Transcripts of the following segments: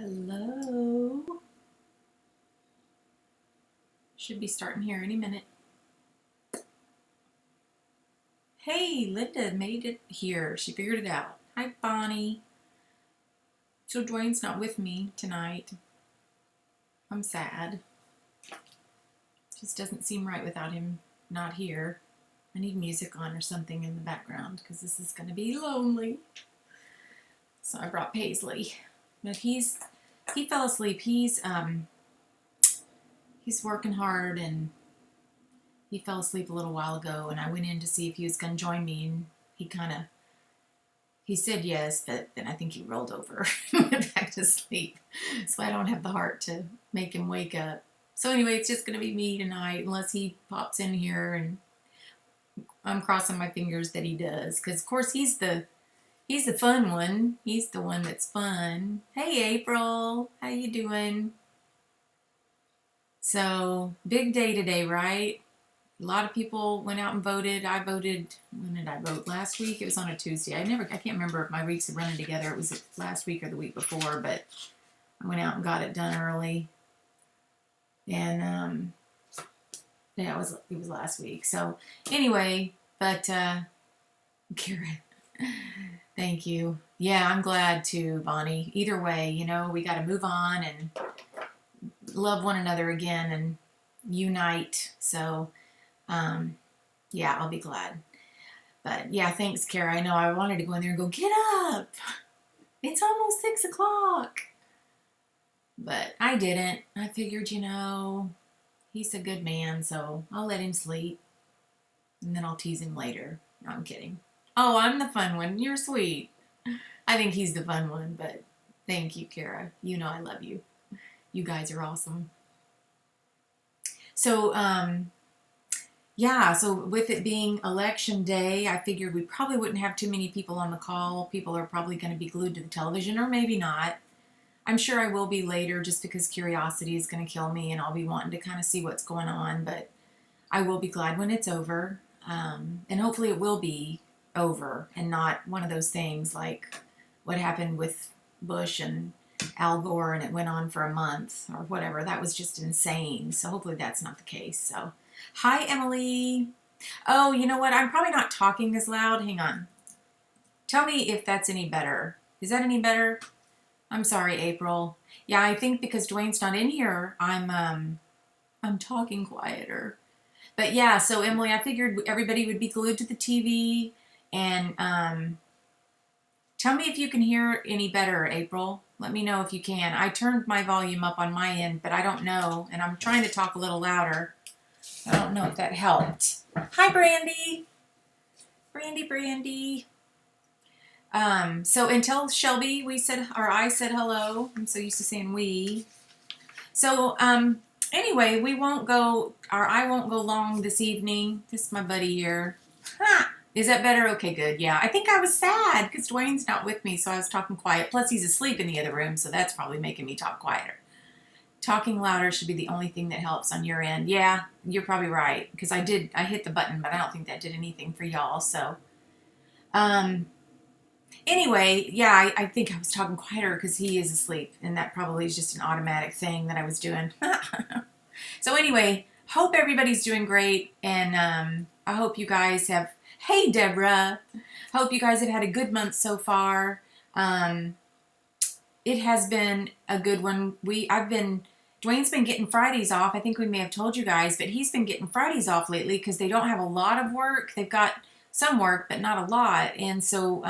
Hello. Should be starting here any minute. Hey, Linda made it here. She figured it out. Hi, Bonnie. So Duane's not with me tonight. I'm sad. Just doesn't seem right without him not here. I need music on or something in the background because this is going to be lonely. So I brought Paisley. But he fell asleep. He's working hard and he fell asleep a little while ago, and I went in to see if he was going to join me, and he said yes, but then I think he rolled over and went back to sleep. So I don't have the heart to make him wake up. So anyway, it's just going to be me tonight, unless he pops in here, and I'm crossing my fingers that he does, because of course he's the fun one. He's the one that's fun. Hey, April, how you doing? So big day today, right? A lot of people went out and voted. I voted, when did I vote? Last week? It was on a Tuesday. I can't remember if my weeks are running together. It was last week or the week before, but I went out and got it done early. And, yeah, it was last week. So anyway, but, Karen, thank you. Yeah, I'm glad too, Bonnie. Either way, we got to move on and love one another again and unite. So, yeah, I'll be glad. But yeah, thanks, Kara. I know I wanted to go in there and go, get up. It's almost 6 o'clock. But I didn't. I figured, he's a good man, so I'll let him sleep. And then I'll tease him later. No, I'm kidding. Oh, I'm the fun one. You're sweet. I think he's the fun one, but thank you, Kara. You know I love you. You guys are awesome. So, yeah, so with it being election day, I figured we probably wouldn't have too many people on the call. People are probably going to be glued to the television, or maybe not. I'm sure I will be later just because curiosity is going to kill me and I'll be wanting to kind of see what's going on, but I will be glad when it's over. And hopefully it will be over and not one of those things like what happened with Bush and Al Gore and it went on for a month or whatever. That was just insane. So hopefully that's not the case. So, hi, Emily. Oh, you know what? I'm probably not talking as loud. Hang on. Tell me if that's any better. Is that any better? I'm sorry, April. Yeah, I think because Duane's not in here, I'm talking quieter. But yeah, so Emily, I figured everybody would be glued to the TV, and tell me if you can hear any better, April. Let me know if you can. I turned my volume up on my end, but I don't know, and I'm trying to talk a little louder. I don't know if that helped. Hi, Brandy. Brandy. So until Shelby, I said hello. I'm so used to saying we. So, anyway, I won't go long this evening. This is my buddy here. Ha! Is that better? Okay, good. Yeah, I think I was sad because Duane's not with me, so I was talking quiet. Plus, he's asleep in the other room, so that's probably making me talk quieter. Talking louder should be the only thing that helps on your end. Yeah, you're probably right because I hit the button, but I don't think that did anything for y'all. So, anyway, yeah, I think I was talking quieter because he is asleep, and that probably is just an automatic thing that I was doing. So anyway, hope everybody's doing great, and I hope you guys have. Hey, Deborah. Hope you guys have had a good month so far. It has been a good one. Duane's been getting Fridays off. I think we may have told you guys, but he's been getting Fridays off lately because they don't have a lot of work. They've got some work, but not a lot. And so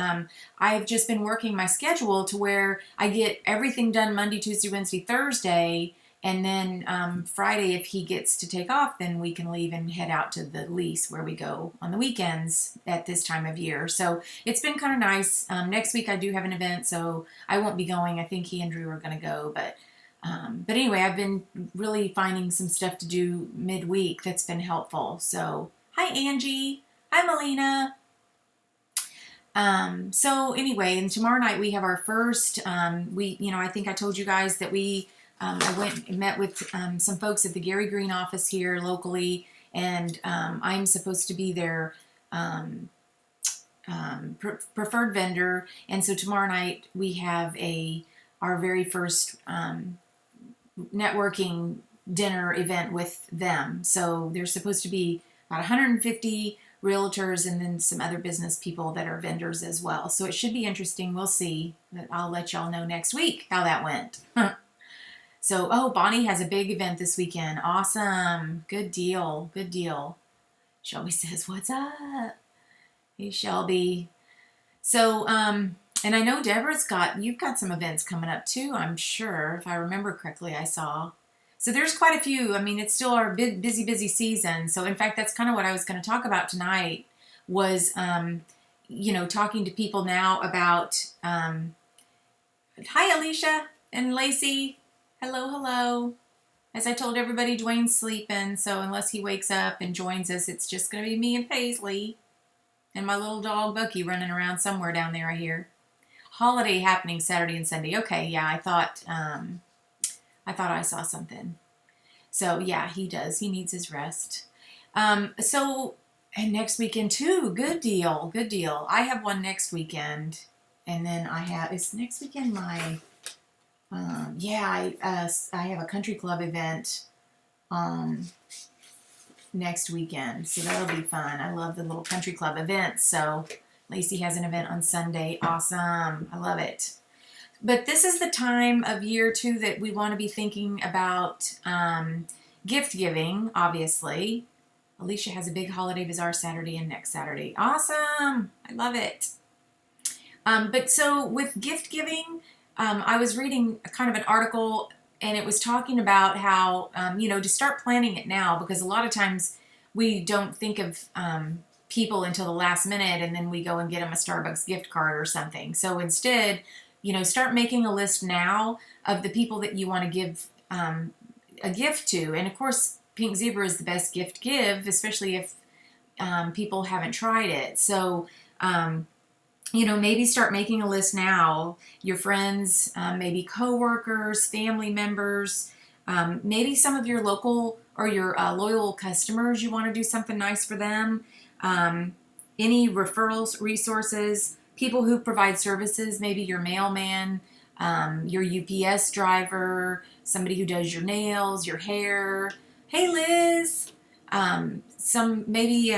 I've just been working my schedule to where I get everything done Monday, Tuesday, Wednesday, Thursday. And then Friday, if he gets to take off, then we can leave and head out to the lease where we go on the weekends at this time of year. So it's been kind of nice. Next week I do have an event, so I won't be going. I think he and Drew are going to go. But anyway, I've been really finding some stuff to do midweek that's been helpful. So hi, Angie. Hi, Melina. So anyway, and tomorrow night we have our first, I think I told you guys that I went and met with some folks at the Gary Green office here locally, and I'm supposed to be their preferred vendor. And so tomorrow night we have a our very first networking dinner event with them. So there's supposed to be about 150 realtors and then some other business people that are vendors as well. So it should be interesting. We'll see. But I'll let y'all know next week how that went. So, oh, Bonnie has a big event this weekend. Awesome. Good deal. Good deal. Shelby says, "What's up?" Hey, Shelby. So, and I know you've got some events coming up too, I'm sure. If I remember correctly, I saw. So there's quite a few. I mean, it's still our busy, busy season. So in fact, that's kind of what I was going to talk about tonight was, talking to people now about, hi, Alicia and Lacey. Hello, hello. As I told everybody, Duane's sleeping. So unless he wakes up and joins us, it's just going to be me and Paisley and my little dog Bucky running around somewhere down there, I hear. Holiday happening Saturday and Sunday. Okay, yeah, I thought I saw something. So yeah, he does. He needs his rest. And next weekend too. Good deal. Good deal. I have one next weekend, and then is next weekend my I have a country club event next weekend, so that'll be fun. I love the little country club events. So Lacey has an event on Sunday. Awesome. I love it. But this is the time of year, too, that we want to be thinking about gift giving, obviously. Alicia has a big holiday bazaar Saturday and next Saturday. Awesome. I love it. But so with gift giving, I was reading kind of an article, and it was talking about how, to start planning it now, because a lot of times we don't think of people until the last minute, and then we go and get them a Starbucks gift card or something. So instead, start making a list now of the people that you want to give a gift to. And of course, Pink Zebra is the best gift to give, especially if people haven't tried it. So, maybe start making a list now. Your friends, maybe coworkers, family members, maybe some of your local or your loyal customers, you want to do something nice for them. Any referrals, resources, people who provide services, maybe your mailman, your UPS driver, somebody who does your nails, your hair. Hey, Liz. Some maybe,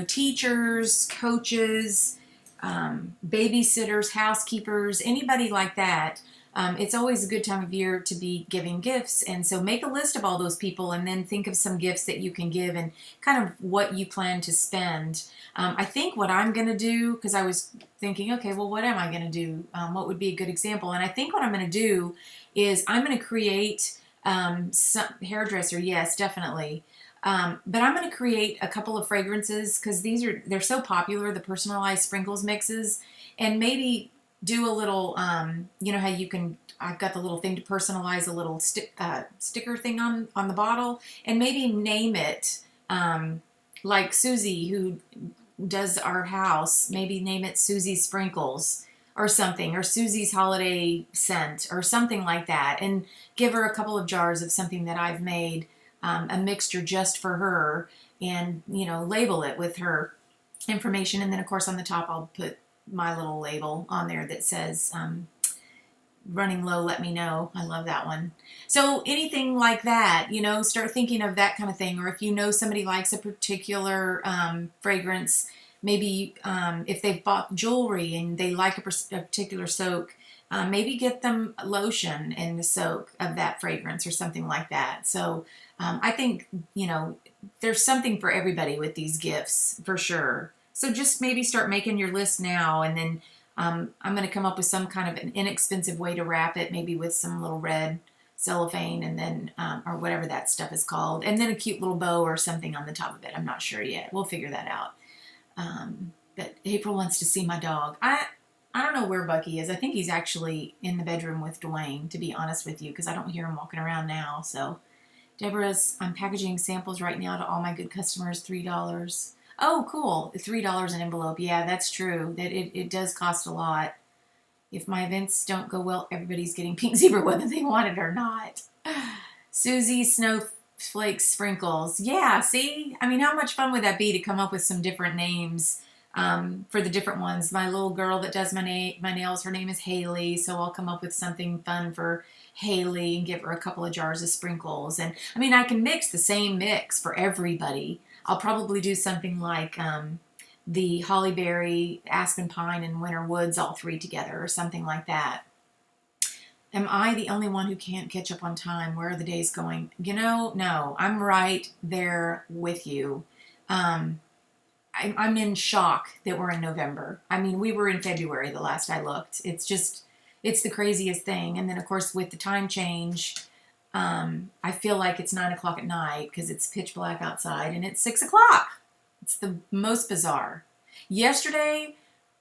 teachers, coaches, babysitters, housekeepers, anybody like that. It's always a good time of year to be giving gifts. And so make a list of all those people and then think of some gifts that you can give and kind of what you plan to spend. I think what I'm going to do, because I was thinking, okay, well, what am I going to do? What would be a good example? And I think what I'm going to do is I'm going to create some hairdresser. Yes, definitely. But I'm going to create a couple of fragrances because they're so popular, the personalized sprinkles mixes, and maybe do a little, how you can, I've got the little thing to personalize a little sticker thing on the bottle, and maybe name it, like Susie who does our house, maybe name it Susie Sprinkles or something, or Susie's holiday scent or something like that, and give her a couple of jars of something that I've made, a mixture just for her, and, label it with her information. And then of course on the top, I'll put my little label on there that says, running low, let me know. I love that one. So anything like that, start thinking of that kind of thing. Or if somebody likes a particular fragrance, maybe if they've bought jewelry and they like a particular soak, maybe get them lotion in the soak of that fragrance or something like that. So I think, there's something for everybody with these gifts for sure. So just maybe start making your list now, and then I'm going to come up with some kind of an inexpensive way to wrap it, maybe with some little red cellophane, and then, or whatever that stuff is called, and then a cute little bow or something on the top of it. I'm not sure yet. We'll figure that out. But April wants to see my dog. I don't know where Bucky is. I think he's actually in the bedroom with Duane, to be honest with you, because I don't hear him walking around now. So I'm packaging samples right now to all my good customers, $3. Oh, cool. $3 an envelope. Yeah, that's true. That it does cost a lot. If my events don't go well, everybody's getting Pink Zebra whether they want it or not. Susie Snowflake Sprinkles. Yeah, see? I mean, how much fun would that be to come up with some different names for the different ones. My little girl that does my nails, her name is Haley, so I'll come up with something fun for Haley and give her a couple of jars of sprinkles. And I mean, I can mix the same mix for everybody. I'll probably do something like the holly berry, aspen pine, and winter woods all three together, or something like that. Am I the only one who can't catch up on time? Where are the days going? No, I'm right there with you. I'm in shock that we're in November. I mean, we were in February the last I looked. It's the craziest thing. And then, of course, with the time change, I feel like it's 9 o'clock at night because it's pitch black outside, and it's 6 o'clock. It's the most bizarre. Yesterday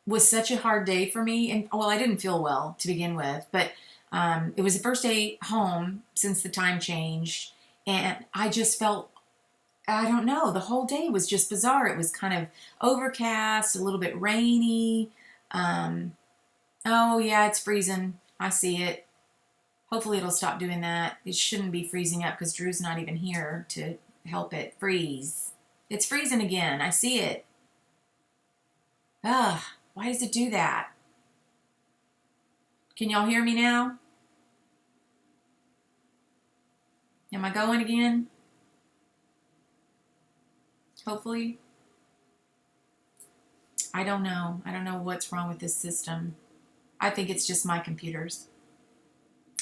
was such a hard day for me. And, well, I didn't feel well to begin with, but it was the first day home since the time change, and I just felt, I don't know, the whole day was just bizarre. It was kind of overcast, a little bit rainy. Oh yeah, it's freezing. I see it. Hopefully it'll stop doing that. It shouldn't be freezing up because Drew's not even here to help it freeze. It's freezing again. I see it. Ugh, why does it do that? Can y'all hear me now? Am I going again? Hopefully. I don't know. I don't know what's wrong with this system. I think it's just my computers.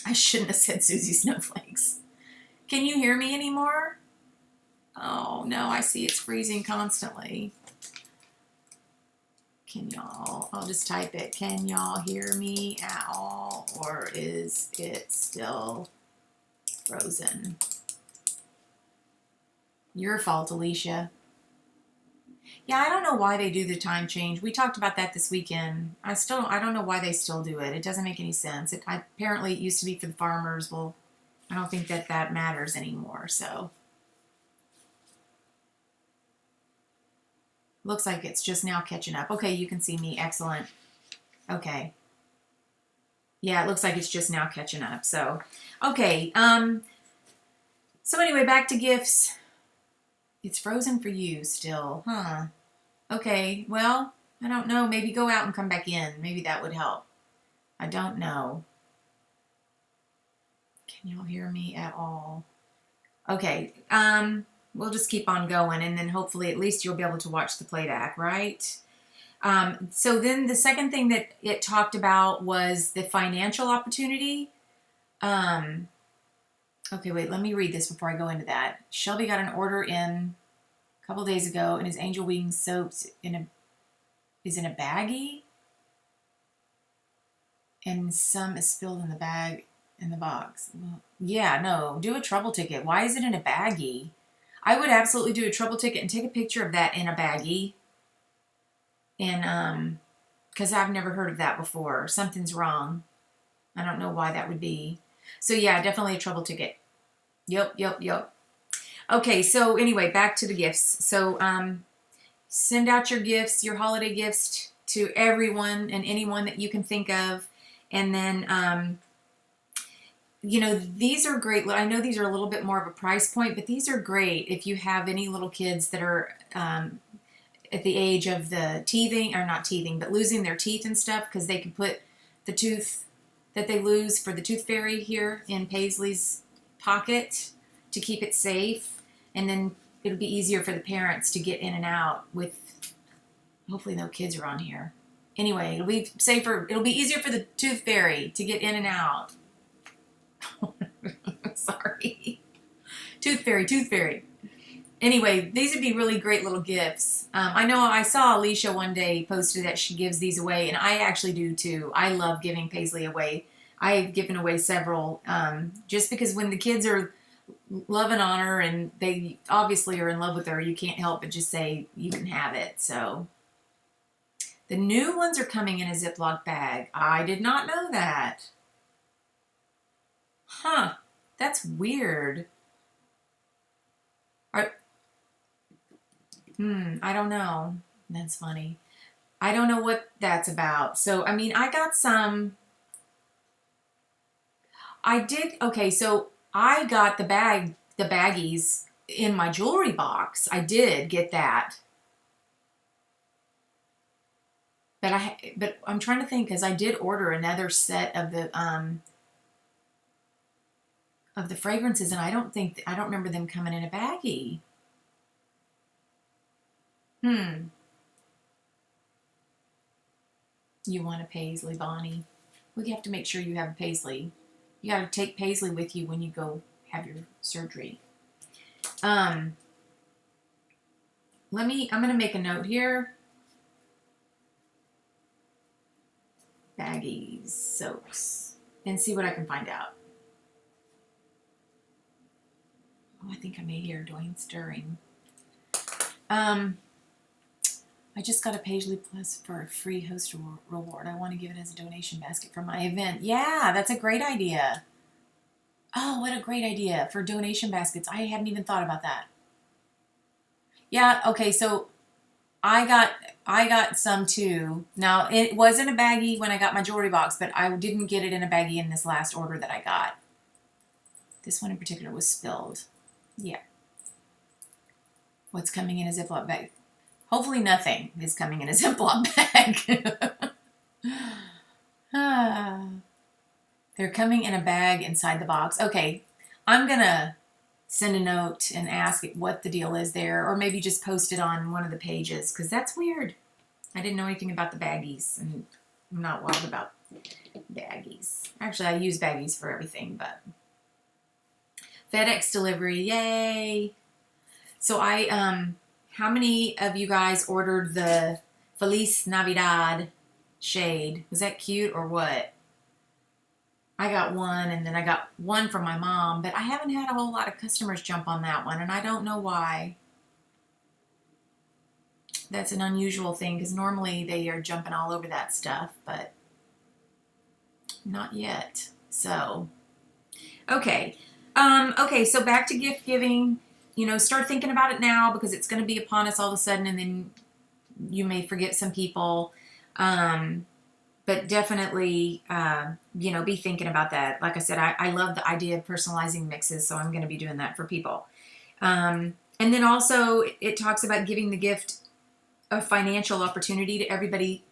I shouldn't have said Susie Snowflakes. Can you hear me anymore? Oh no, I see it's freezing constantly. Can y'all, I'll just type it. Can y'all hear me at all? Or is it still frozen? Your fault, Alicia. Yeah, I don't know why they do the time change. We talked about that this weekend. I don't know why they still do it. It doesn't make any sense. Apparently it used to be for the farmers. Well, I don't think that matters anymore, so. Looks like it's just now catching up. Okay, you can see me. Excellent. Okay. Yeah, it looks like it's just now catching up. So, okay. So anyway, back to gifts. It's frozen for you still, huh? Okay, well, I don't know. Maybe go out and come back in. Maybe that would help. I don't know. Can y'all hear me at all? Okay, we'll just keep on going, and then hopefully at least you'll be able to watch the playback, right? So then the second thing that it talked about was the financial opportunity. Okay, wait, let me read this before I go into that. Shelby got an order in a couple days ago, and his angel wing soaps is in a baggie, and some is spilled in the bag in the box. Well, yeah, no, do a trouble ticket. Why is it in a baggie? I would absolutely do a trouble ticket and take a picture of that in a baggie. And, because I've never heard of that before. Something's wrong. I don't know why that would be. So yeah, definitely a trouble ticket. Yep. Okay, so anyway, back to the gifts. So, send out your gifts, your holiday gifts to everyone and anyone that you can think of. And then, these are great. I know these are a little bit more of a price point, but these are great if you have any little kids that are at the age of the teething, or not teething, but losing their teeth and stuff, because they can put the tooth that they lose for the tooth fairy here in Paisley's pocket to keep it safe. And then it'll be easier for the parents to get in and out with, hopefully no kids are on here. Anyway, it'll be safer. It'll be easier for the tooth fairy to get in and out. Sorry. Tooth fairy. Anyway, these would be really great little gifts. I know I saw Alicia one day posted that she gives these away, and I actually do too. I love giving Paisley away. I've given away several, just because when the kids are loving on her and they obviously are in love with her, you can't help but just say you can have it. So the new ones are coming in a Ziploc bag. I did not know that. Huh, that's weird. I don't know. That's funny. I don't know what that's about. So, I mean, I got some. Okay, so I got the baggies in my jewelry box. I did get that. but I'm trying to think because I did order another set of the fragrances, and I don't remember them coming in a baggie. Hmm. You want a paisley, Bonnie? We have to make sure you have a paisley. You got to take paisley with you when you go have your surgery. Um, I'm going to make a note here. Baggies, soaks, and see what I can find out. Oh, I think I may hear Duane stirring. I just got a Paisley Plus for a free host reward. I want to give it as a donation basket for my event. Yeah, that's a great idea. Oh, what a great idea for donation baskets. I hadn't even thought about that. Yeah, okay, so I got some too. Now, it was in a baggie when I got my jewelry box, but I didn't get it in a baggie in this last order that I got. This one in particular was spilled. Yeah. What's coming in a Ziploc bag? Hopefully nothing is coming in a Ziploc bag. Ah. They're coming in a bag inside the box. Okay, I'm going to send a note and ask what the deal is there, or maybe just post it on one of the pages, because that's weird. I didn't know anything about the baggies, and I'm not wild about baggies. Actually, I use baggies for everything, but FedEx delivery, yay! So how many of you guys ordered the Feliz Navidad shade? Was that cute or what? I got one, and then I got one from my mom, but I haven't had a whole lot of customers jump on that one, and I don't know why. That's an unusual thing, because normally they are jumping all over that stuff, but not yet. So, okay. Okay, so back to gift giving. Start thinking about it now, because it's going to be upon us all of a sudden, and then you may forget some people. But definitely, be thinking about that. Like I said, I love the idea of personalizing mixes, so I'm going to be doing that for people. And then also, it talks about giving the gift of financial opportunity to everybody.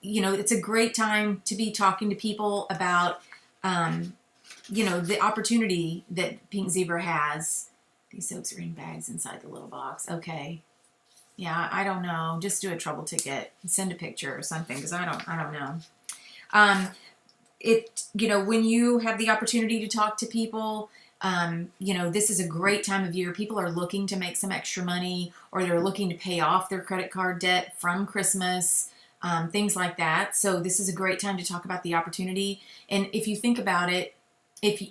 It's a great time to be talking to people about, the opportunity that Pink Zebra has. These soaps are in bags inside the little box. Okay. Yeah, I don't know. Just do a trouble ticket. Send a picture or something, because I don't know. When you have the opportunity to talk to people, this is a great time of year. People are looking to make some extra money, or they're looking to pay off their credit card debt from Christmas, things like that. So this is a great time to talk about the opportunity. And if you think about it, if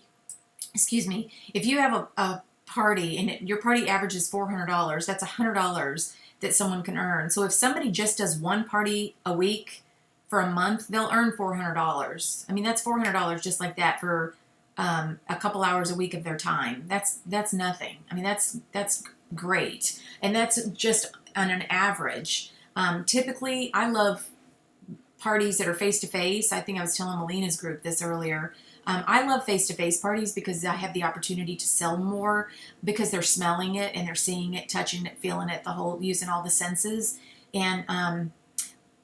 you have a party and your party averages $400, that's $100 that someone can earn. So if somebody just does one party a week for a month, they'll earn $400. I mean, that's $400 just like that for a couple hours a week of their time. That's nothing. I mean, that's great, and that's just on an average. Typically, I love parties that are face to face. I think I was telling Melina's group this earlier. I love face to face parties because I have the opportunity to sell more, because they're smelling it and they're seeing it, touching it, feeling it, using all the senses. And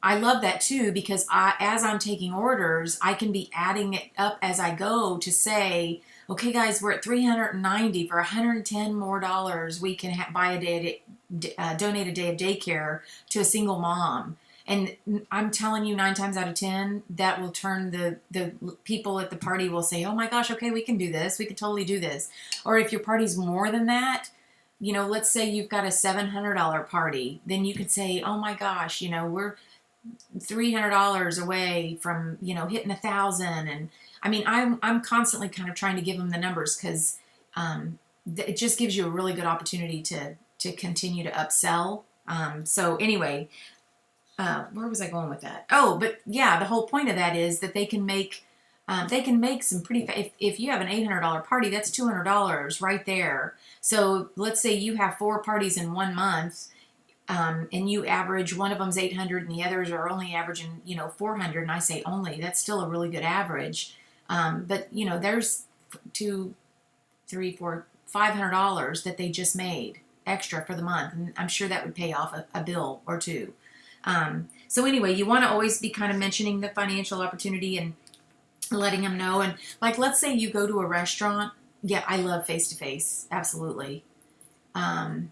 I love that too, because as I'm taking orders, I can be adding it up as I go to say, okay, guys, we're at $390 for $110 more. We can buy donate a day of daycare to a single mom. And I'm telling you, 9 times out of 10, that will turn the people at the party will say, oh my gosh, okay, we can do this. We can totally do this. Or if your party's more than that, let's say you've got a $700 party, then you could say, oh my gosh, we're $300 away from, hitting 1,000. And I mean, I'm constantly kind of trying to give them the numbers, because it just gives you a really good opportunity to continue to upsell. So anyway, where was I going with that? Oh, but yeah, the whole point of that is that they can make some pretty. If you have an $800 party, that's $200 right there. So let's say you have 4 parties in 1 month, and you average, one of them's 800 and the others are only averaging 400. And I say only, that's still a really good average. But there's $200, $300, $400, $500 that they just made extra for the month, and I'm sure that would pay off a bill or two. So anyway, you want to always be kind of mentioning the financial opportunity and letting them know. And like, let's say you go to a restaurant. Yeah, I love face to face. Absolutely. Um,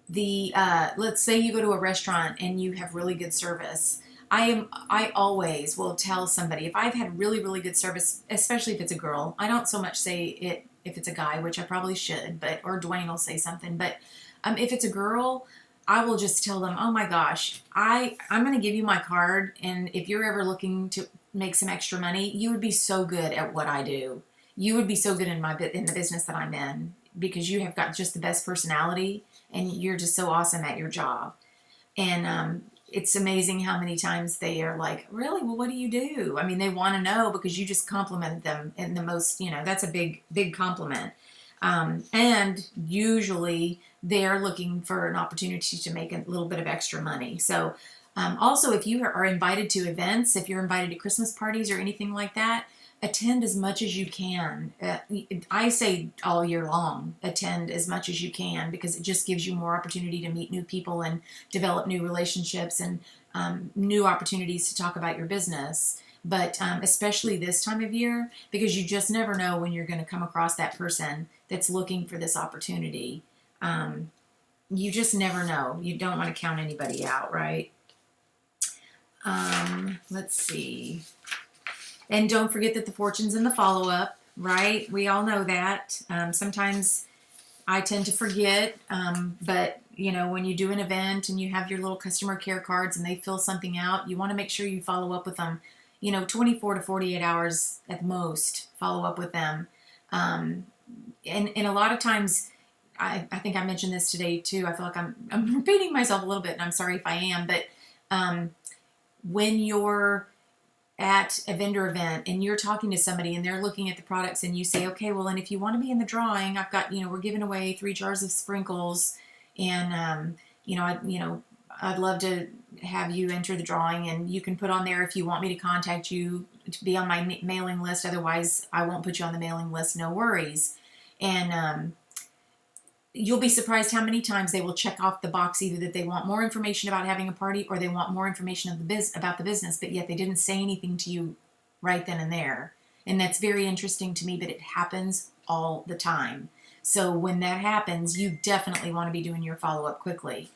the let's say you go to a restaurant and you have really good service. I always will tell somebody if I've had really good service, especially if it's a girl. I don't so much say it if it's a guy, which I probably should, but or Duane will say something. But if it's a girl, I will just tell them, oh my gosh, I'm going to give you my card, and if you're ever looking to make some extra money, you would be so good at what I do. You would be so good in in the business that I'm in because you have got just the best personality and you're just so awesome at your job. And it's amazing how many times they are like, really? Well, what do you do? I mean, they want to know because you just complimented them in the most, that's a big compliment. And usually they're looking for an opportunity to make a little bit of extra money. So also, if you are invited to events, if you're invited to Christmas parties or anything like that, attend as much as you can. I say all year long, attend as much as you can because it just gives you more opportunity to meet new people and develop new relationships and new opportunities to talk about your business. But especially this time of year, because you just never know when you're going to come across that person that's looking for this opportunity. You just never know. You don't want to count anybody out, right? Let's see. And don't forget that the fortune's in the follow-up, right? We all know that. Sometimes I tend to forget, but when you do an event and you have your little customer care cards and they fill something out, you want to make sure you follow up with them. 24 to 48 hours at most, follow up with them. And a lot of times, I think I mentioned this today too. I feel like I'm repeating myself a little bit, and I'm sorry if I am, but when you're at a vendor event and you're talking to somebody and they're looking at the products and you say, okay, well, and if you want to be in the drawing, I've got, we're giving away 3 jars of sprinkles, and I'd love to have you enter the drawing, and you can put on there if you want me to contact you to be on my mailing list. Otherwise, I won't put you on the mailing list. No worries. And you'll be surprised how many times they will check off the box either that they want more information about having a party or they want more information about the business, but yet they didn't say anything to you right then and there. And that's very interesting to me, but it happens all the time. So when that happens, you definitely want to be doing your follow-up quickly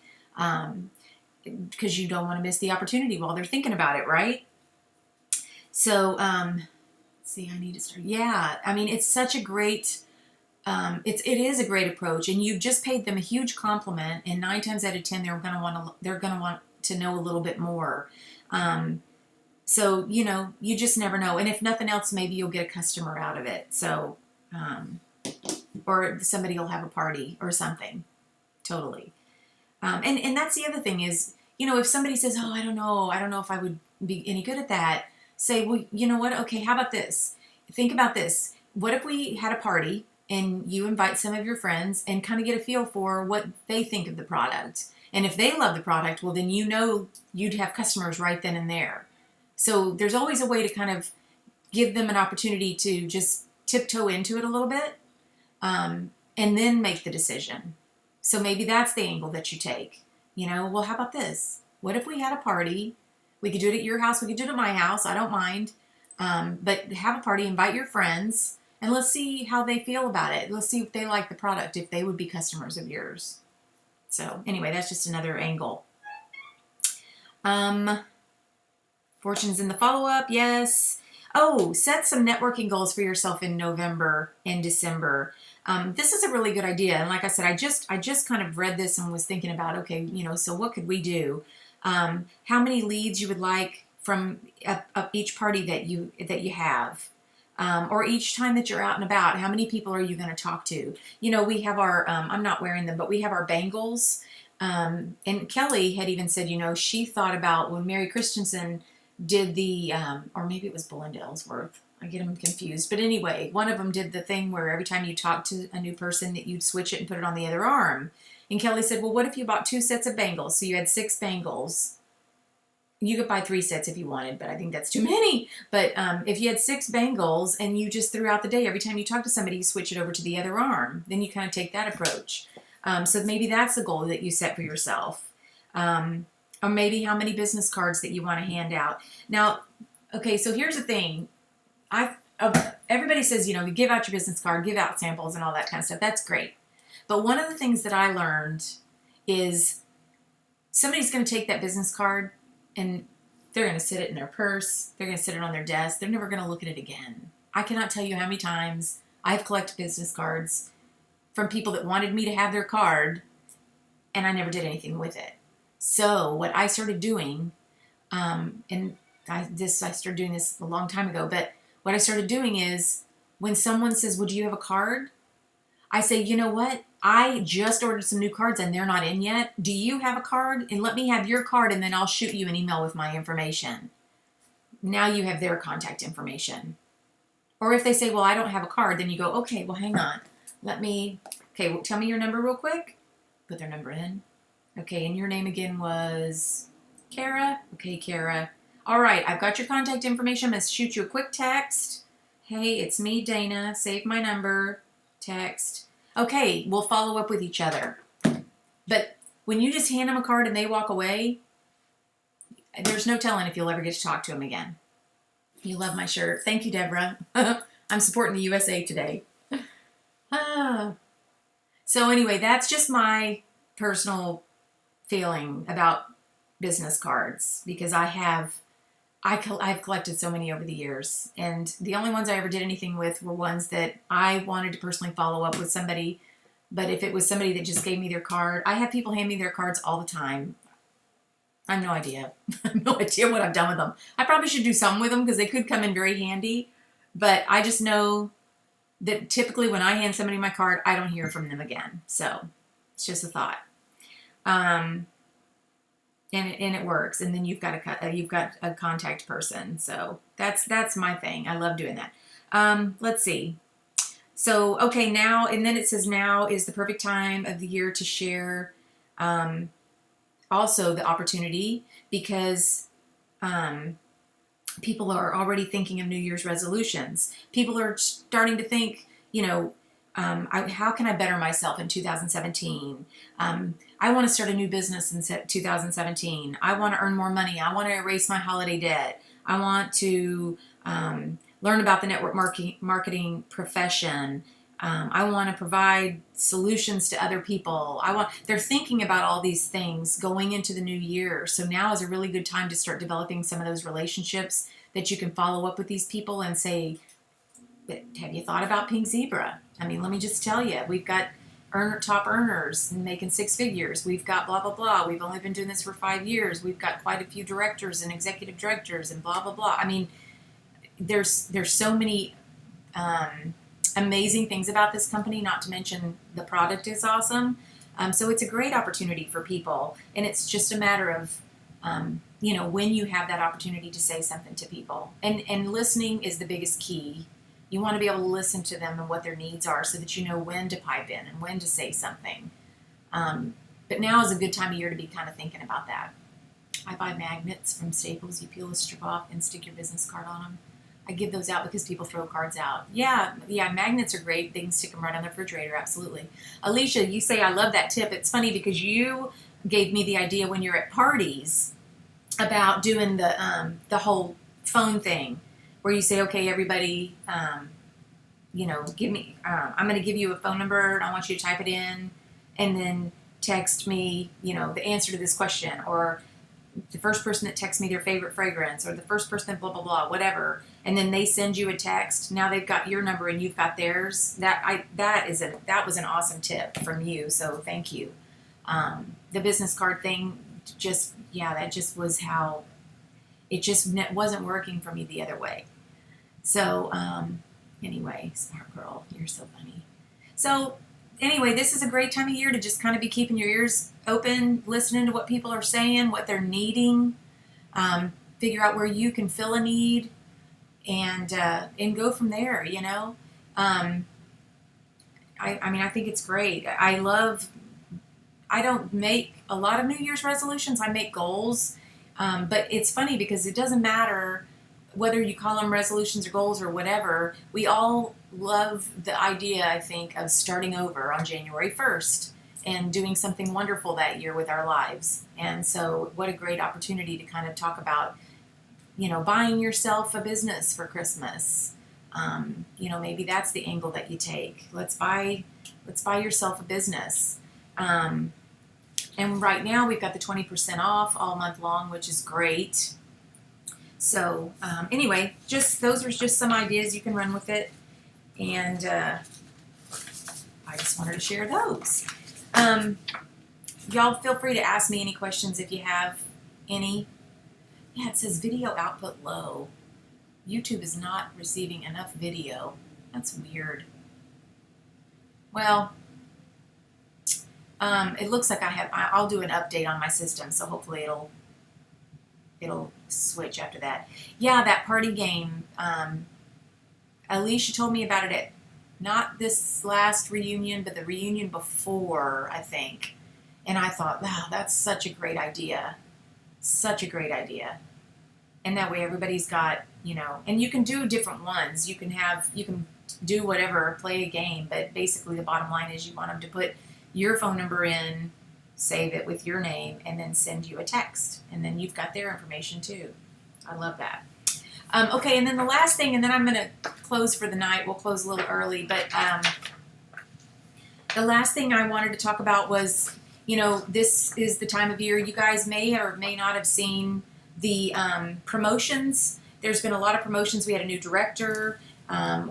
because you don't want to miss the opportunity while they're thinking about it, right? So, let's see, I need to start. Yeah, I mean, it's such a great... it is a great approach, and you've just paid them a huge compliment. And 9 times out of 10, they're going to want to know a little bit more. So you just never know. And if nothing else, maybe you'll get a customer out of it. So, or somebody will have a party or something. Totally. And that's the other thing is, if somebody says, "Oh, I don't know if I would be any good at that," say, "Well, you know what? Okay, how about this? Think about this. What if we had a party?" And you invite some of your friends and kind of get a feel for what they think of the product. And if they love the product, well, then you'd have customers right then and there. So there's always a way to kind of give them an opportunity to just tiptoe into it a little bit and then make the decision. So maybe that's the angle that you take. Well, how about this? What if we had a party? We could do it at your house. We could do it at my house. I don't mind. But have a party, invite your friends. And let's see how they feel about it. Let's see if they like the product, if they would be customers of yours. So anyway, that's just another angle. Fortune's in the follow-up, yes. Oh, set some networking goals for yourself in November and December. This is a really good idea. And like I said, I just kind of read this and was thinking about, okay, so what could we do? How many leads you would like from each party that you have. Or each time that you're out and about, how many people are you going to talk to? We have our, I'm not wearing them, but we have our bangles. And Kelly had even said, she thought about when Mary Christensen did the, or maybe it was Belinda Ellsworth. I get them confused. But anyway, one of them did the thing where every time you talk to a new person that you'd switch it and put it on the other arm. And Kelly said, well, what if you bought 2 sets of bangles? So you had 6 bangles. You could buy 3 sets if you wanted, but I think that's too many. But if you had 6 bangles and you just throughout the day, every time you talk to somebody, you switch it over to the other arm, then you kind of take that approach. So maybe that's the goal that you set for yourself. or maybe how many business cards that you want to hand out. Now, okay, so here's the thing. Everybody says, give out your business card, give out samples and all that kind of stuff. That's great. But one of the things that I learned is somebody's going to take that business card and they're going to sit it in their purse. They're going to sit it on their desk. They're never going to look at it again. I cannot tell you how many times I've collected business cards from people that wanted me to have their card, and I never did anything with it. So what I started doing, and I started doing this a long time ago, but what I started doing is when someone says, would you have a card? I say, you know what? I just ordered some new cards and they're not in yet. Do you have a card? And let me have your card and then I'll shoot you an email with my information. Now you have their contact information. Or if they say, well, I don't have a card, then you go, okay, well, hang on. Okay, well, tell me your number real quick. Put their number in. Okay, and your name again was Kara. Okay, Kara. All right, I've got your contact information. I'm going to shoot you a quick text. Hey, it's me, Dana. Save my number. Text. Okay, we'll follow up with each other. But when you just hand them a card and they walk away, there's no telling if you'll ever get to talk to them again. You love my shirt. Thank you, Deborah. I'm supporting the USA today. So anyway, that's just my personal feeling about business cards because I've collected so many over the years, and the only ones I ever did anything with were ones that I wanted to personally follow up with somebody. But if it was somebody that just gave me their card, I have people hand me their cards all the time. I have no idea. I have no idea what I've done with them. I probably should do something with them because they could come in very handy. But I just know that typically when I hand somebody my card, I don't hear from them again. So it's just a thought. And it works. And then you've got a contact person. So that's my thing. I love doing that. Let's see. So, okay, now, and then it says now is the perfect time of the year to share also the opportunity because people are already thinking of New Year's resolutions. People are starting to think, how can I better myself in 2017? I want to start a new business in 2017. I want to earn more money. I want to erase my holiday debt. I want to learn about the network marketing profession. I want to provide solutions to other people. They're thinking about all these things going into the new year. So now is a really good time to start developing some of those relationships that you can follow up with these people and say, have you thought about Pink Zebra? I mean, let me just tell you, we've got top earners making six figures. We've got blah, blah, blah. We've only been doing this for 5 years. We've got quite a few directors and executive directors and blah, blah, blah. I mean, there's so many amazing things about this company, not to mention the product is awesome. So it's a great opportunity for people. And it's just a matter of, when you have that opportunity to say something to people. And listening is the biggest key. You want to be able to listen to them and what their needs are so that you know when to pipe in and when to say something. But now is a good time of year to be kind of thinking about that. I buy magnets from Staples. You peel a strip off and stick your business card on them. I give those out because people throw cards out. Yeah, magnets are great. They can stick them right on the refrigerator, absolutely. Alicia, you say, I love that tip. It's funny because you gave me the idea when you're at parties about doing the whole phone thing where you say, okay, everybody, give me, I'm going to give you a phone number and I want you to type it in and then text me, the answer to this question, or the first person that texts me their favorite fragrance, or the first person that blah, blah, blah, whatever. And then they send you a text. Now they've got your number and you've got theirs. That was an awesome tip from you. So thank you. The business card thing, that just was how it just wasn't working for me the other way. So, anyway, smart girl, you're so funny. So anyway, this is a great time of year to just kind of be keeping your ears open, listening to what people are saying, what they're needing, figure out where you can fill a need, and go from there. I think it's great. I don't make a lot of New Year's resolutions. I make goals, but it's funny because it doesn't matter whether you call them resolutions or goals or whatever. We all love the idea, I think, of starting over on January 1st and doing something wonderful that year with our lives. And so what a great opportunity to kind of talk about, buying yourself a business for Christmas. Maybe that's the angle that you take. Let's buy yourself a business. And right now we've got the 20% off all month long, which is great. So anyway, those are just some ideas. You can run with it. And I just wanted to share those. Y'all feel free to ask me any questions if you have any. Yeah, it says video output low. YouTube is not receiving enough video. That's weird. Well, it looks like I'll do an update on my system, so hopefully it'll switch after that. Yeah, that party game. Alicia told me about it at not this last reunion, but the reunion before, I think. And I thought, wow, that's such a great idea. Such a great idea. And that way everybody's got, and you can do different ones. You can do whatever, play a game, but basically the bottom line is you want them to put your phone number in, save it with your name, and then send you a text. And then you've got their information too. I love that. Okay, and then the last thing, and then I'm going to close for the night. We'll close a little early, but the last thing I wanted to talk about was, this is the time of year. You guys may or may not have seen the promotions. There's been a lot of promotions. We had a new director.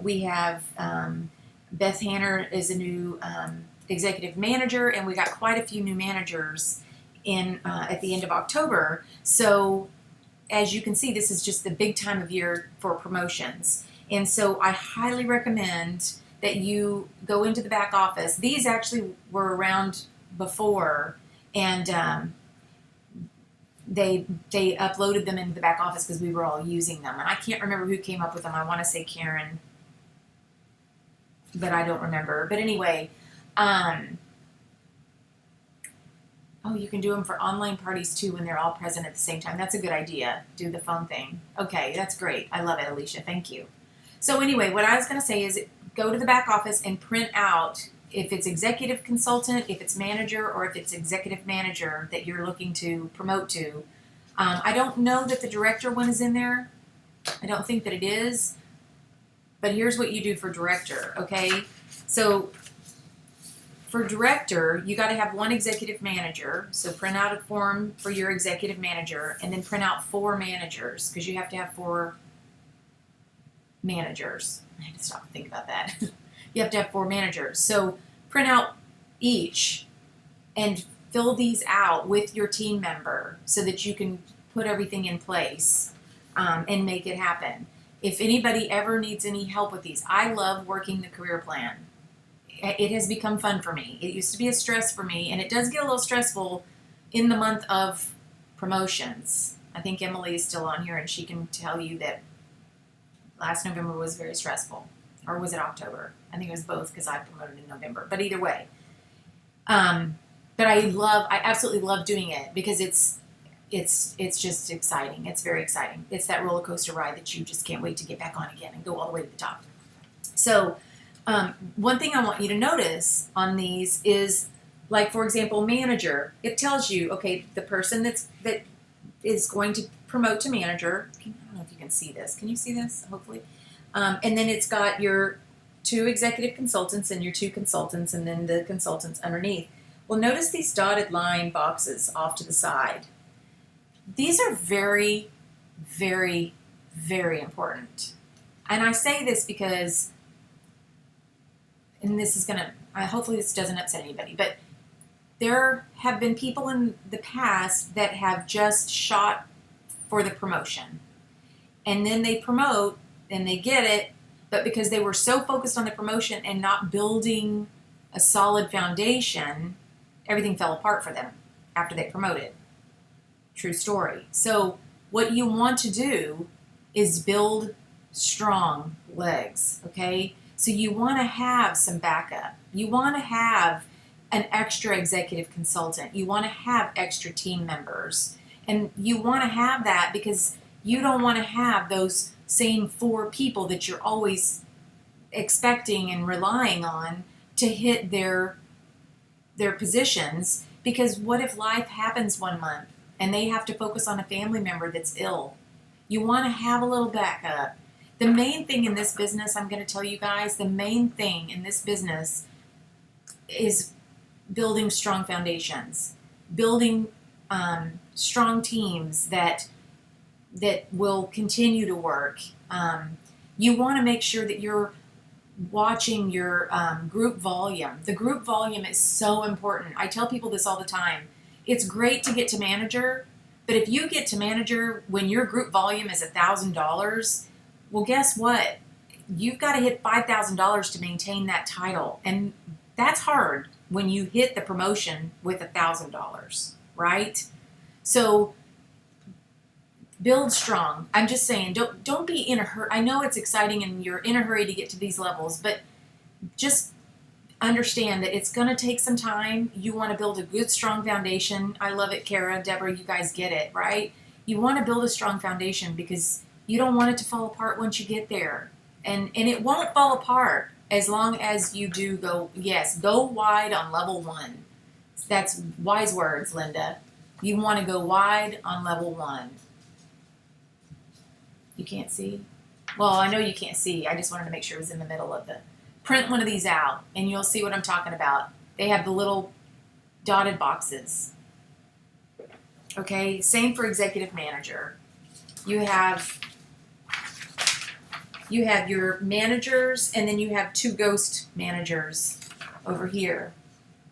We have Beth Hanner is a new executive manager, and we got quite a few new managers at the end of October. So as you can see, this is just the big time of year for promotions. And so I highly recommend that you go into the back office. These actually were around before, and they uploaded them into the back office because we were all using them. And I can't remember who came up with them. I want to say Karen, but I don't remember. But anyway, you can do them for online parties too when they're all present at the same time. That's a good idea. Do the phone thing. Okay, that's great. I love it, Alicia. Thank you. So anyway, what I was going to say is go to the back office and print out if it's executive consultant, if it's manager, or if it's executive manager that you're looking to promote to. I don't know that the director one is in there. I don't think that it is. But here's what you do for director, okay? So for director, you got to have one executive manager. So print out a form for your executive manager, and then print out 4 managers, because you have to have 4 managers. I had to stop and think about that. You have to have 4 managers. So print out each and fill these out with your team member so that you can put everything in place and make it happen. If anybody ever needs any help with these, I love working the career plan. It has become fun for me. It used to be a stress for me, and it does get a little stressful in the month of promotions. I think Emily is still on here, and she can tell you that last November was very stressful. Or was it October? I think it was both because I promoted in November. But either way. But I absolutely love doing it because it's just exciting. It's very exciting. It's that roller coaster ride that you just can't wait to get back on again and go all the way to the top. So one thing I want you to notice on these is, like, for example, manager. It tells you, okay, the person that is going to promote to manager. I don't know if you can see this. Can you see this? Hopefully. And then it's got your 2 executive consultants and your 2 consultants, and then the consultants underneath. Well, notice these dotted line boxes off to the side. These are very, very, very important. And I say this because, and this is going to, hopefully this doesn't upset anybody, but there have been people in the past that have just shot for the promotion. And then they promote and they get it, but because they were so focused on the promotion and not building a solid foundation, everything fell apart for them after they promoted. True story. So what you want to do is build strong legs, okay? So you want to have some backup. You want to have an extra executive consultant. You want to have extra team members. And you want to have that because you don't want to have those same 4 people that you're always expecting and relying on to hit their their positions, because what if life happens one month and they have to focus on a family member that's ill? You want to have a little backup. The main thing in this business, I'm going to tell you guys, the main thing in this business is building strong foundations, building strong teams that will continue to work. You want to make sure that you're watching your group volume. The group volume is so important. I tell people this all the time. It's great to get to manager, but if you get to manager when your group volume is $1,000, well, guess what? You've got to hit $5,000 to maintain that title. And that's hard when you hit the promotion with $1,000, right? So build strong. I'm just saying, don't be in a hurry. I know it's exciting and you're in a hurry to get to these levels, but just understand that it's going to take some time. You want to build a good, strong foundation. I love it, Kara, Deborah, you guys get it, right? You want to build a strong foundation because you don't want it to fall apart once you get there. And it won't fall apart as long as you do go wide on level 1. That's wise words, Linda. You want to go wide on level 1. You can't see? Well, I know you can't see. I just wanted to make sure it was in the middle of the... Print one of these out, and you'll see what I'm talking about. They have the little dotted boxes. Okay, same for executive manager. You have your managers, and then you have 2 ghost managers over here.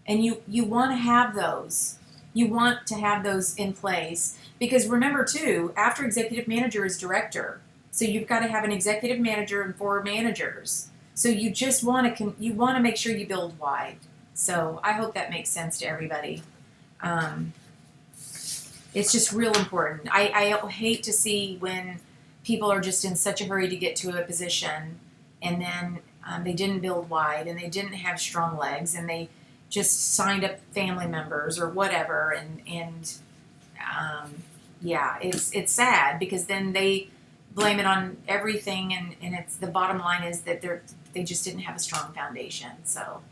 And you want to have those. You want to have those in place. Because remember, too, after executive manager is director. So you've got to have an executive manager and 4 managers. So you just want to make sure you build wide. So I hope that makes sense to everybody. It's just real important. I hate to see when people are just in such a hurry to get to a position, and then they didn't build wide, and they didn't have strong legs, and they just signed up family members or whatever, and it's sad because then they blame it on everything, and it's the bottom line is that they just didn't have a strong foundation. So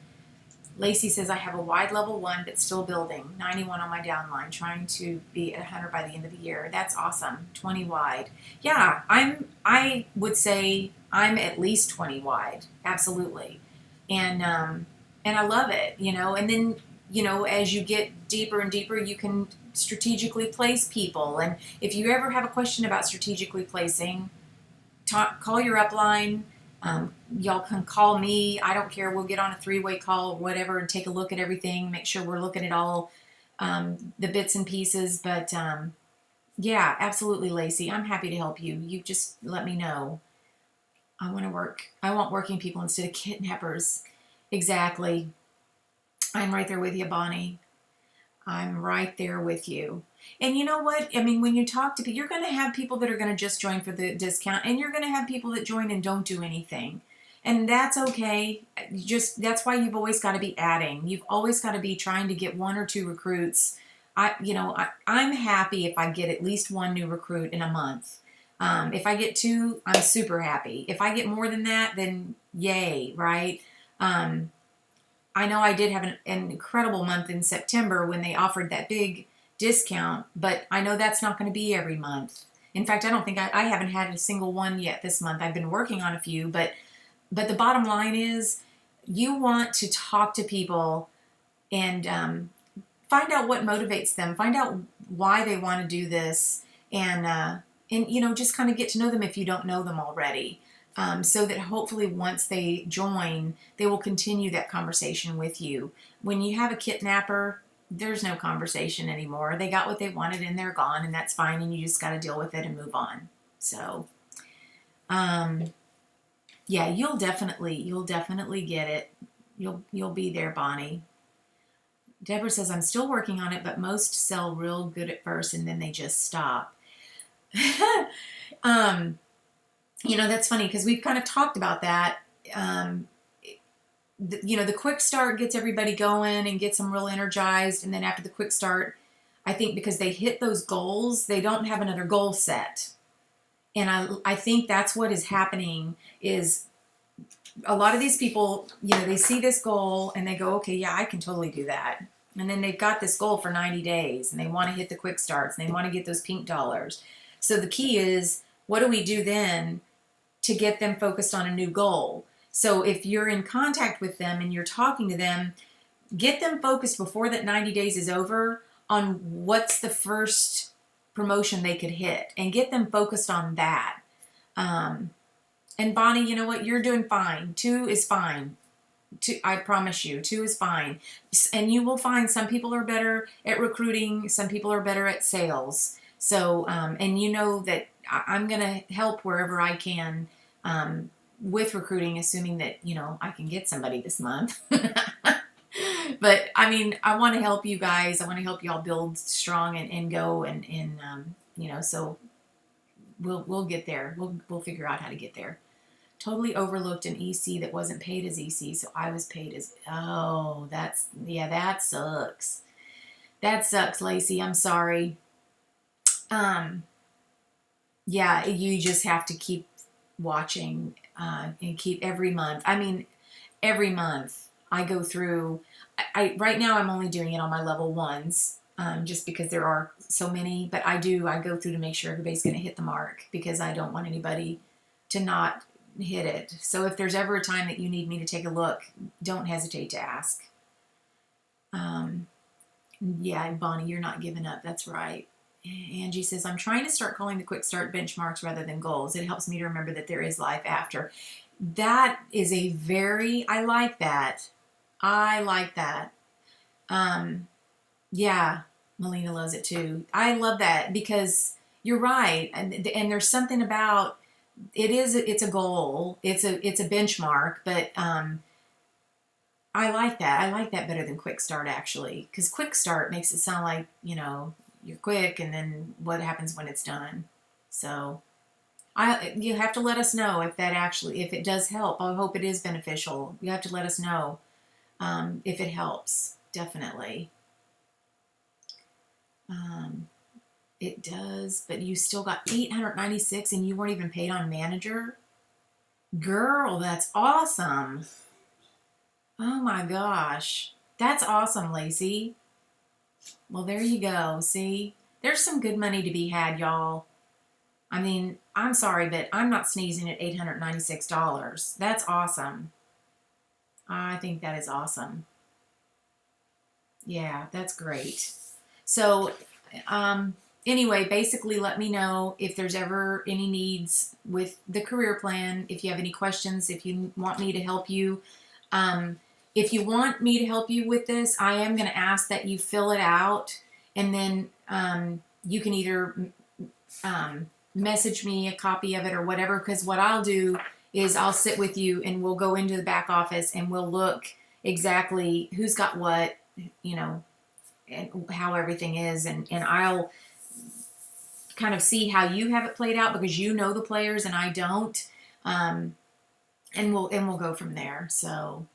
Lacey says, I have a wide level 1 but still building, 91 on my downline, trying to be at 100 by the end of the year. That's awesome. 20 wide. Yeah, I would say I'm at least 20 wide. Absolutely. And I love it, and then, as you get deeper and deeper, you can strategically place people. And if you ever have a question about strategically placing, call your upline. Y'all can call me. I don't care. We'll get on a 3-way call or whatever and take a look at everything, make sure we're looking at all the bits and pieces. But yeah, absolutely, Lacey. I'm happy to help you. You just let me know. I want working people instead of kidnappers. Exactly. I'm right there with you, Bonnie. I'm right there with you. And you know what? I mean, when you talk to people, you're going to have people that are going to just join for the discount, and you're going to have people that join and don't do anything. And that's okay. That's why you've always got to be adding. You've always got to be trying to get 1 or 2 recruits. I'm happy if I get at least 1 new recruit in a month. If I get 2, I'm super happy. If I get more than that, then yay, right? I know I did have an incredible month in September when they offered that big discount, but I know that's not going to be every month. In fact, I don't think I haven't had a single one yet this month. I've been working on a few, but the bottom line is you want to talk to people and find out what motivates them, find out why they want to do this, and just kind of get to know them if you don't know them already. So that hopefully once they join, they will continue that conversation with you. When you have a kidnapper, there's no conversation anymore. They got what they wanted and they're gone, and that's fine, and you just got to deal with it and move on. So, yeah, you'll definitely get it. You'll be there, Bonnie. Deborah says, I'm still working on it, but most sell real good at first and then they just stop. That's funny because we've kind of talked about that. The quick start gets everybody going and gets them real energized. And then after the quick start, I think because they hit those goals, they don't have another goal set. And I think that's what is happening is a lot of these people, they see this goal and they go, okay, yeah, I can totally do that. And then they've got this goal for 90 days and they want to hit the quick starts and they want to get those pink dollars. So the key is, what do we do then to get them focused on a new goal? So if you're in contact with them and you're talking to them, get them focused before that 90 days is over on what's the first promotion they could hit and get them focused on that. And Bonnie, you know what? You're doing fine. 2 is fine. 2, I promise you, 2 is fine. And you will find some people are better at recruiting. Some people are better at sales. So, and you know that I'm going to help wherever I can with recruiting, assuming that, I can get somebody this month. But I mean, I want to help you guys. I want to help y'all build strong and go and so we'll get there. We'll figure out how to get there. Totally overlooked an EC that wasn't paid as EC, so I was paid as, that sucks. That sucks, Lacey. I'm sorry. Yeah, you just have to keep watching and keep every month. I mean, every month I go through. I right now I'm only doing it on my level 1s, just because there are so many. But I go through to make sure everybody's going to hit the mark, because I don't want anybody to not hit it. So if there's ever a time that you need me to take a look, don't hesitate to ask. Yeah, Bonnie, you're not giving up. That's right. Angie says, I'm trying to start calling the quick start benchmarks rather than goals. It helps me to remember that there is life after. That is I like that. I like that. Yeah, Melina loves it too. I love that, because you're right. And there's something about, it's a goal. It's a benchmark, but, I like that. I like that better than quick start, actually, because quick start makes it sound like, you're quick, and then what happens when it's done. So you have to let us know if it does help. I hope it is beneficial. You have to let us know if it helps. Definitely. It does, but you still got 896 and you weren't even paid on manager? Girl, that's awesome. Oh my gosh. That's awesome, Lacey. Well, there you go. See, there's some good money to be had, y'all. I mean, I'm sorry, but I'm not sneezing at $896. That's awesome. I think that is awesome. Yeah, that's great. So, anyway, basically let me know if there's ever any needs with the career plan, if you have any questions, if you want me to help you. If you want me to help you with this, I am going to ask that you fill it out, and then you can either message me a copy of it or whatever, because what I'll do is I'll sit with you and we'll go into the back office and we'll look exactly who's got what, and how everything is, and I'll kind of see how you have it played out, because you know the players and I don't, and we'll go from there. So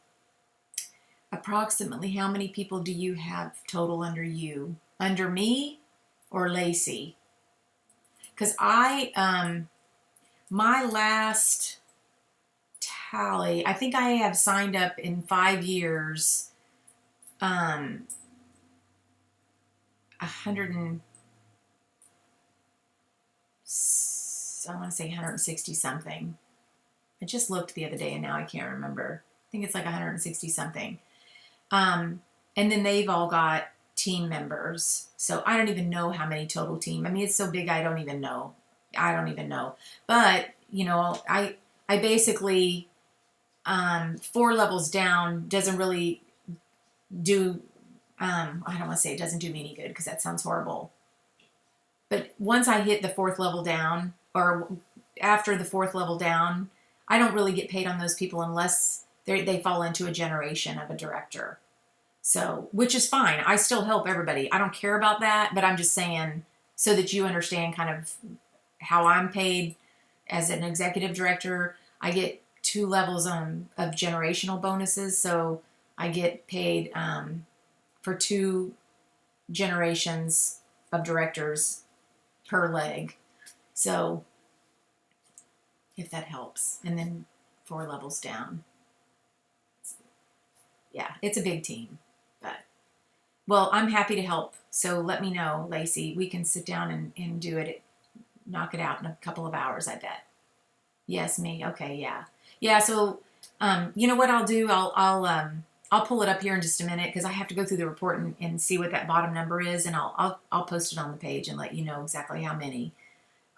approximately how many people do you have total under you? Under me or Lacey? Because my last tally, I think I have signed up in 5 years, 100 and, I want to say 160 something. I just looked the other day and now I can't remember. I think it's like 160 something. And then they've all got team members. So I don't even know how many total team. I mean, it's so big, I don't even know. But, I basically, 4 levels down doesn't really do, I don't want to say it doesn't do me any good, because that sounds horrible. But once I hit the 4th level down, or after the 4th level down, I don't really get paid on those people unless they fall into a generation of a director. So, which is fine. I still help everybody. I don't care about that, but I'm just saying so that you understand kind of how I'm paid as an executive director. I get 2 levels of generational bonuses. So I get paid for 2 generations of directors per leg. So if that helps. And then 4 levels down. Yeah, it's a big team. But, well, I'm happy to help. So let me know, Lacey. We can sit down and do it, knock it out in a couple of hours, I bet. Yes, me. Okay, yeah. Yeah, so you know what I'll do? I'll pull it up here in just a minute because I have to go through the report and see what that bottom number is, and I'll post it on the page and let you know exactly how many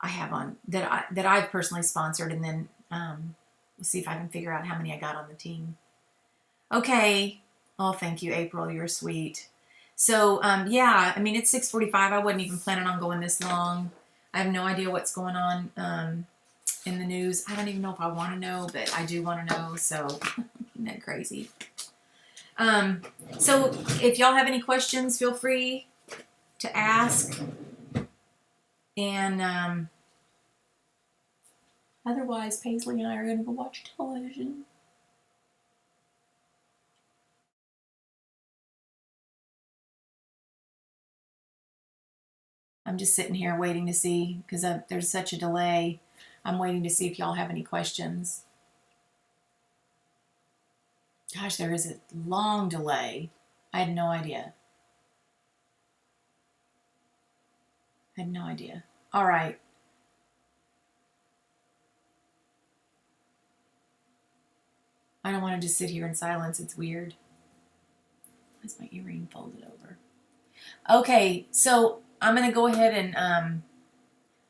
I have on that I've personally sponsored, and then we'll see if I can figure out how many I got on the team. Okay. Oh, thank you, April. You're sweet. So yeah, I mean it's 6:45. I wasn't even planning on going this long. I have no idea what's going on in the news. I don't even know if I want to know, but I do want to know. So isn't that crazy? So if y'all have any questions, feel free to ask. And otherwise, Paisley and I are going to go watch television. I'm just sitting here waiting to see because there's such a delay. I'm waiting to see if y'all have any questions. Gosh, there is a long delay. I had no idea. I had no idea. All right. I don't want to just sit here in silence. It's weird. Why's my earring folded over? Okay, so I'm going to go ahead and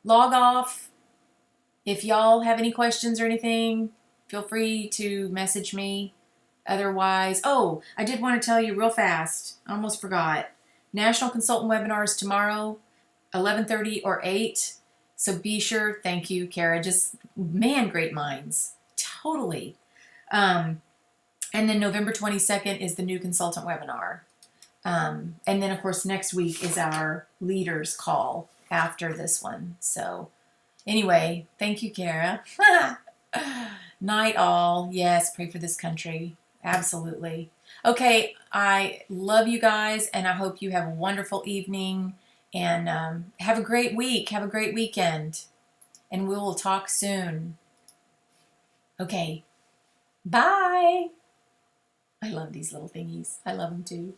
log off. If y'all have any questions or anything, feel free to message me. Otherwise, oh, I did want to tell you real fast. I almost forgot. National Consultant Webinars tomorrow, 11:30 or 8. So be sure. Thank you, Kara. Just, man, great minds. Totally. And then November 22nd is the new consultant webinar. And then, of course, next week is our leaders call after this one. So anyway, thank you, Kara. Night all. Yes, pray for this country. Absolutely. Okay, I love you guys, and I hope you have a wonderful evening, and have a great week. Have a great weekend, and we will talk soon. Okay, bye. I love these little thingies. I love them too.